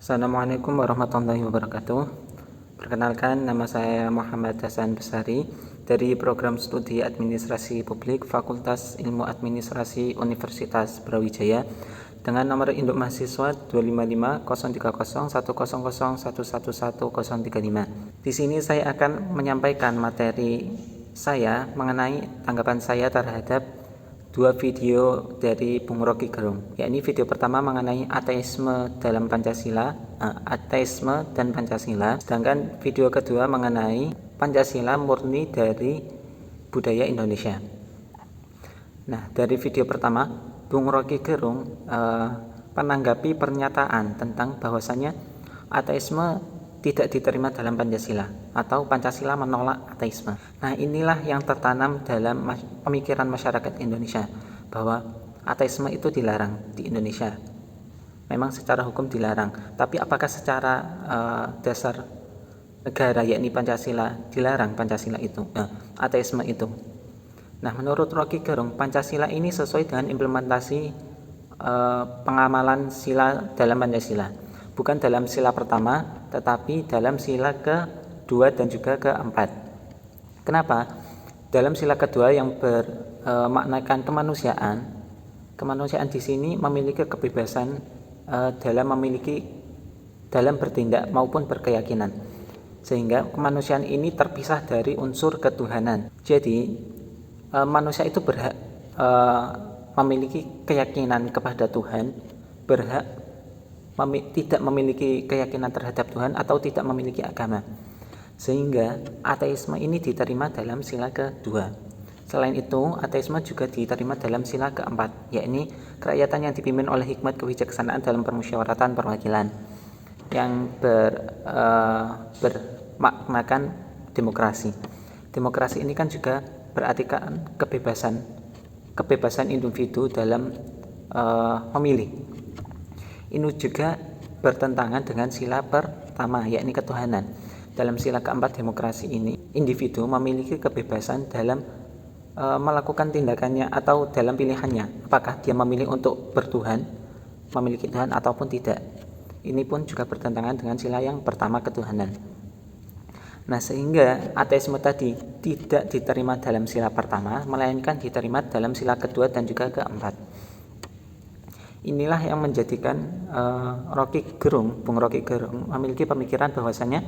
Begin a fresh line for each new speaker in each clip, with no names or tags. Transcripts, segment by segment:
Assalamualaikum warahmatullahi wabarakatuh. Perkenalkan, nama saya Muhammad Hasan Besari dari Program Studi Administrasi Publik Fakultas Ilmu Administrasi Universitas Brawijaya dengan nomor induk mahasiswa 255 Di sini saya akan menyampaikan materi saya mengenai tanggapan saya terhadap dua video dari Bung Rocky Gerung, yakni video pertama mengenai ateisme dalam Pancasila, ateisme dan Pancasila, sedangkan video kedua mengenai Pancasila murni dari budaya Indonesia. Nah, dari video pertama, Bung Rocky Gerung menanggapi pernyataan tentang bahwasannya ateisme tidak diterima dalam Pancasila atau Pancasila menolak ateisme. Nah, inilah yang tertanam dalam pemikiran masyarakat Indonesia bahwa ateisme itu dilarang di Indonesia. Memang secara hukum dilarang, tapi apakah secara dasar negara yakni Pancasila dilarang Pancasila itu, ateisme itu? Nah, menurut Rocky Gerung, Pancasila ini sesuai dengan implementasi pengamalan sila dalam Pancasila. Bukan dalam sila pertama, tetapi dalam sila kedua dan juga keempat. Kenapa? Dalam sila kedua yang bermaknakan kemanusiaan di sini memiliki kebebasan dalam bertindak maupun berkeyakinan, sehingga kemanusiaan ini terpisah dari unsur ketuhanan. Jadi manusia itu berhak memiliki keyakinan kepada Tuhan, berhak tidak memiliki keyakinan terhadap Tuhan atau tidak memiliki agama, sehingga ateisme ini diterima dalam sila kedua. Selain itu, ateisme juga diterima dalam sila keempat, yakni kerakyatan yang dipimpin oleh hikmat kebijaksanaan dalam permusyawaratan perwakilan yang bermaknakan demokrasi. Demokrasi ini kan juga berartikan kebebasan individu dalam memilih. Ini juga bertentangan dengan sila pertama, yakni ketuhanan. Dalam sila keempat demokrasi ini, individu memiliki kebebasan dalam melakukan tindakannya atau dalam pilihannya, apakah dia memilih untuk bertuhan, memiliki Tuhan ataupun tidak. Ini pun juga bertentangan dengan sila yang pertama, ketuhanan. Nah, sehingga ateisme tadi tidak diterima dalam sila pertama, melainkan diterima dalam sila kedua dan juga keempat. Inilah yang menjadikan Bung Rocky Gerung memiliki pemikiran bahwasanya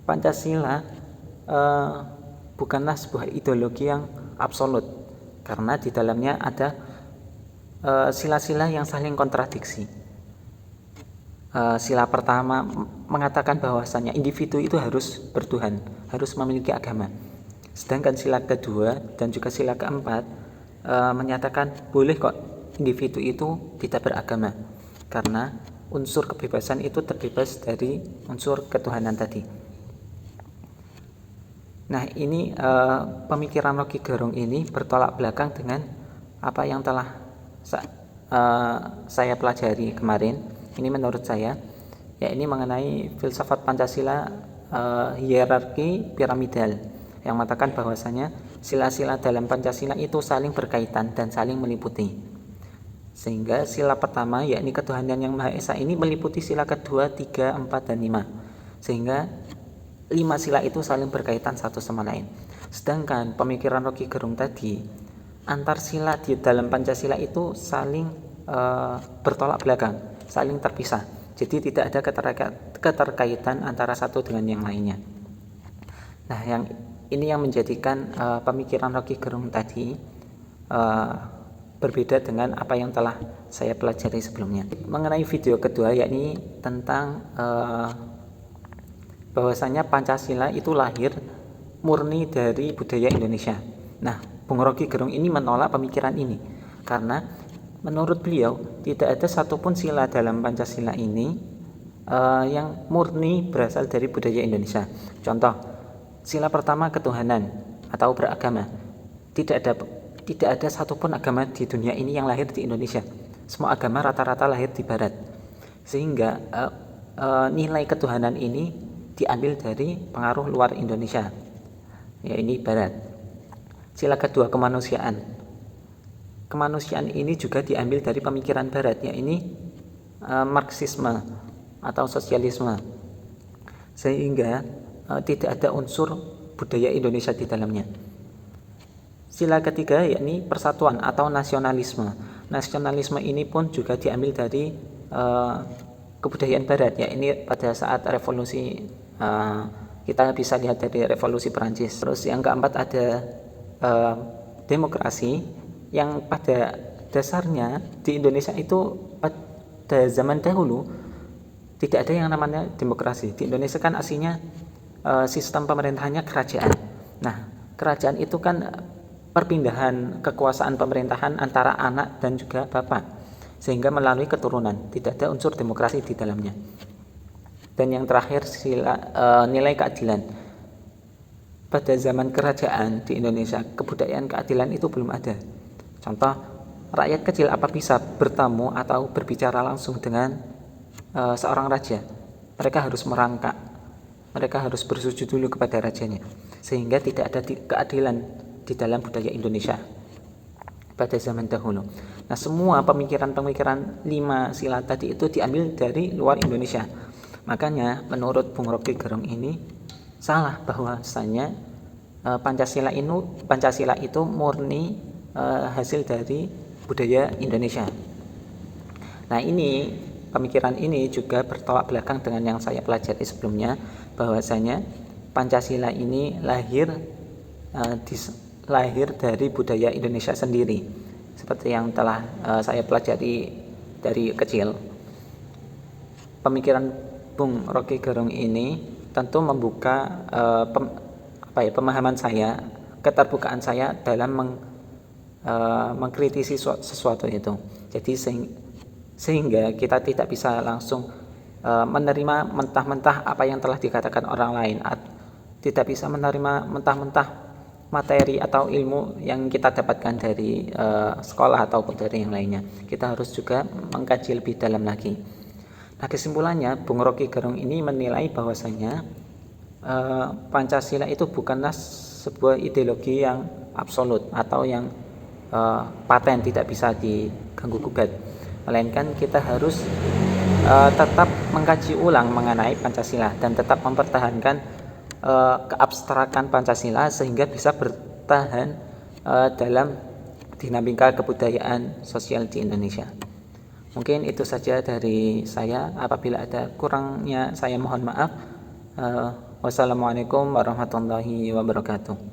Pancasila bukanlah sebuah ideologi yang absolut, karena di dalamnya ada sila-sila yang saling kontradiksi. Sila pertama mengatakan bahwasanya individu itu harus bertuhan, harus memiliki agama. Sedangkan sila kedua dan juga sila keempat menyatakan boleh kok individu itu tidak beragama, karena unsur kebebasan itu terbebas dari unsur ketuhanan tadi. Nah, ini pemikiran Rocky Gerung ini bertolak belakang dengan apa yang telah saya pelajari kemarin. Ini menurut saya, yakni mengenai filsafat Pancasila hierarki piramidal, yang mengatakan bahwasanya sila-sila dalam Pancasila itu saling berkaitan dan saling meliputi. Sehingga sila pertama, yakni ketuhanan yang Maha Esa, ini meliputi sila kedua, 3, 4, dan 5. Sehingga 5 sila itu saling berkaitan satu sama lain. Sedangkan pemikiran Rocky Gerung tadi, antar sila di dalam Pancasila itu saling bertolak belakang, saling terpisah. Jadi tidak ada keterkaitan antara satu dengan yang lainnya. Nah, ini yang menjadikan pemikiran Rocky Gerung tadi berbeda dengan apa yang telah saya pelajari sebelumnya. Mengenai video kedua, yakni tentang bahwasanya Pancasila itu lahir murni dari budaya Indonesia. Nah, Bung Rocky Gerung ini menolak pemikiran ini, karena menurut beliau tidak ada satupun sila dalam Pancasila ini yang murni berasal dari budaya Indonesia. Contoh, sila pertama ketuhanan atau beragama. Tidak ada satupun agama di dunia ini yang lahir di Indonesia. Semua agama rata-rata lahir di Barat, sehingga nilai ketuhanan ini diambil dari pengaruh luar Indonesia, yaitu Barat. Sila kedua kemanusiaan. Kemanusiaan ini juga diambil dari pemikiran Barat, yaitu Marxisme. atau sosialisme, sehingga tidak ada unsur budaya Indonesia di dalamnya. Sila ketiga yakni persatuan atau nasionalisme. Nasionalisme ini pun juga diambil dari kebudayaan Barat, ya ini pada saat revolusi, kita bisa lihat dari revolusi Perancis. Terus yang keempat ada demokrasi, yang pada dasarnya di Indonesia itu pada zaman dahulu tidak ada yang namanya demokrasi. Di Indonesia kan aslinya sistem pemerintahannya kerajaan. Nah, kerajaan itu kan perpindahan kekuasaan pemerintahan antara anak dan juga bapak, sehingga melalui keturunan, tidak ada unsur demokrasi di dalamnya. Dan yang terakhir nilai keadilan. Pada zaman kerajaan di Indonesia, kebudayaan keadilan itu belum ada. Contoh, rakyat kecil apa bisa bertamu atau berbicara langsung dengan seorang raja? Mereka harus merangkak, mereka harus bersujud dulu kepada rajanya, sehingga tidak ada keadilan di dalam budaya Indonesia pada zaman dahulu. Nah, semua pemikiran-pemikiran 5 sila tadi itu diambil dari luar Indonesia. Makanya menurut Bung Rocky Gerung ini salah bahwasanya Pancasila itu murni hasil dari budaya Indonesia. Nah, ini pemikiran ini juga bertolak belakang dengan yang saya pelajari sebelumnya, bahwasanya Pancasila ini lahir dari budaya Indonesia sendiri, seperti yang telah saya pelajari dari kecil. Pemikiran Bung Rocky Gerung ini tentu membuka pemahaman saya, keterbukaan saya dalam mengkritisi sesuatu itu. Jadi sehingga kita tidak bisa langsung menerima mentah-mentah apa yang telah dikatakan orang lain, tidak bisa menerima mentah-mentah materi atau ilmu yang kita dapatkan dari sekolah ataupun dari yang lainnya. Kita harus juga mengkaji lebih dalam lagi. Nah, kesimpulannya Bung Rocky Gerung ini menilai bahwasanya Pancasila itu bukanlah sebuah ideologi yang absolut atau yang paten, tidak bisa diganggu gugat, melainkan kita harus tetap mengkaji ulang mengenai Pancasila dan tetap mempertahankan keabstrakan Pancasila sehingga bisa bertahan dalam dinamika kebudayaan sosial di Indonesia. Mungkin itu saja dari saya. Apabila ada kurangnya saya mohon maaf. Wassalamualaikum warahmatullahi wabarakatuh.